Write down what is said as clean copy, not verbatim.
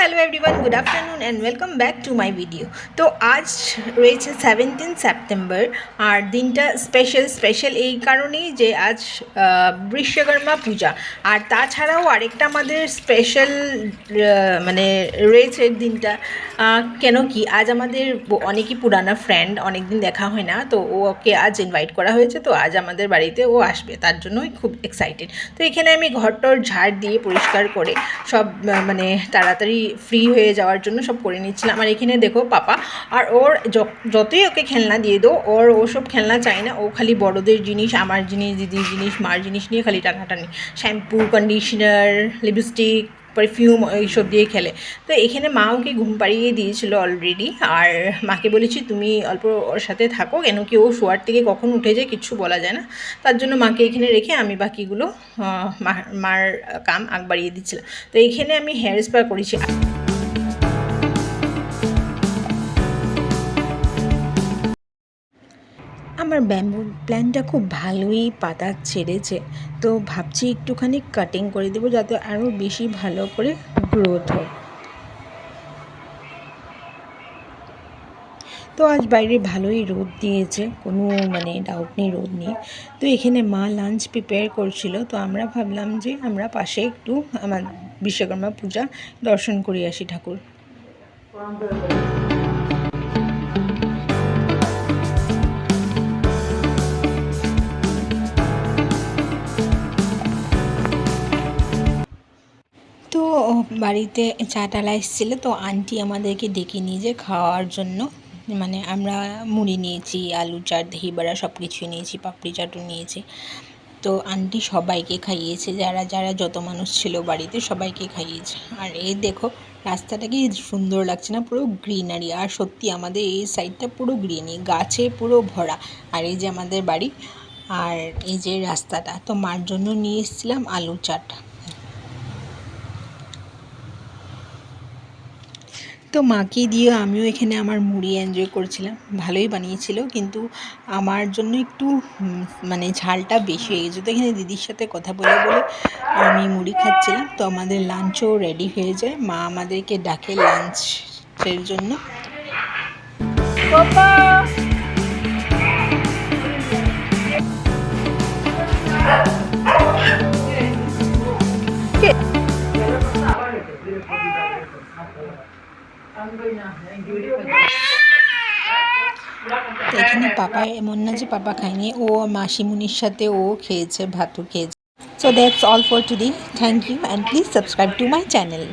Hello everyone, good afternoon and welcome back to my video. তো আজ রয়েছে 17 September, আর দিনটা স্পেশাল এই কারণেই যে আজ বিশ্বকর্মা পূজা। আর তাছাড়াও আরেকটা আমাদের স্পেশাল মানে রয়েছে দিনটা, কেন কি আজ আমাদের অনেকই পুরানা ফ্রেন্ড, অনেক দিন দেখা হয় না, তো ওকে আজ ইনভাইট করা হয়েছে। তো আজ আমাদের বাড়িতে ও আসবে, তার জন্যই খুব এক্সাইটেড। তো এখানে আমি ঘরটর ঝাড় দিয়ে পরিষ্কার করে সব মানে তাড়াতাড়ি ফ্রি হয়ে যাওয়ার জন্য সব করে নিচ্ছিলাম। আর এখানে দেখো পাপা, আর ওর যতই ওকে খেলনা দিয়ে দো, ও সব খেলনা চায় না। ও খালি বড়দের জিনিস, আমার জিনিস, দিদির জিনিস, মার জিনিস নিয়ে খালি টানাটানি, শ্যাম্পু, কন্ডিশনার, লিপস্টিক, পারফিউম এইসব দিয়ে খেলে। তো এখানে মা ওকে ঘুম পাড়িয়ে দিয়েছিল অলরেডি, আর মাকে বলেছি তুমি অল্প ওর সাথে থাকো, কেন কি ও শোয়ার থেকে কখন উঠে যায় কিচ্ছু বলা যায় না। তার জন্য মাকে এখানে রেখে আমি বাকিগুলো মার কাম আগ বাড়িয়ে দিচ্ছিলাম। তো এইখানে আমি হেয়ার স্পা করেছি। আমার ব্যাম্বু প্ল্যান্টটা খুব ভালোই পাতা ছেড়েছে, তো ভাবছি একটুখানি কাটিং করে দেবো যাতে আরও বেশি ভালো করে গ্রোথ হয়। তো আজ বাইরে ভালোই রোদ দিয়েছে, কোনো ডাউট নেই রোদ নিয়ে। তো এখানে মা লাঞ্চ প্রিপেয়ার করছিল, তো আমরা ভাবলাম যে আমরা পাশে একটু আমার বিশ্বকর্মা পূজা দর্শন করে আসি ঠাকুর। তো বাড়িতে চাটালা এসেছিলো, তো আন্টি আমাদেরকে ডেকে নিয়ে যে খাওয়ার জন্য, আমরা মুড়ি নিয়েছি, আলু চাট, দহি বড়া সব কিছুই নিয়েছি, পাপড়ি চাটও নিয়েছি। তো আন্টি সবাইকে খাইয়েছে, যারা যারা যত মানুষ ছিল বাড়িতে সবাইকে খাইয়েছে। আর এই দেখো রাস্তাটা কি সুন্দর লাগছে না, পুরো গ্রিনারি। আর সত্যি আমাদের এই সাইডটা পুরো গ্রিনারি, গাছে পুরো ভরা। আর এই যে আমাদের বাড়ি, আর এই যে রাস্তাটা। তো মার জন্য নিয়ে এসেছিলাম আলু চাট। তো মাকে দিয়ে আমিও এখানে আমার মুড়ি এনজয় করছিলাম। ভালোই বানিয়েছিল, কিন্তু আমার জন্য একটু ঝালটা বেশি হয়ে গেছে। তো এখানে দিদির সাথে কথা বলে আমি মুড়ি খাচ্ছিলাম। তো আমাদের লাঞ্চও রেডি হয়ে যায়, মা আমাদেরকে ডাকে লাঞ্চের জন্য। তো এখানে পাপা এমন না যে পাপা খায়নি, ও মাসিমুনির সাথে ও খেয়েছে, ভাতও খেয়েছে। So that's all for today. Thank you and please subscribe to my channel.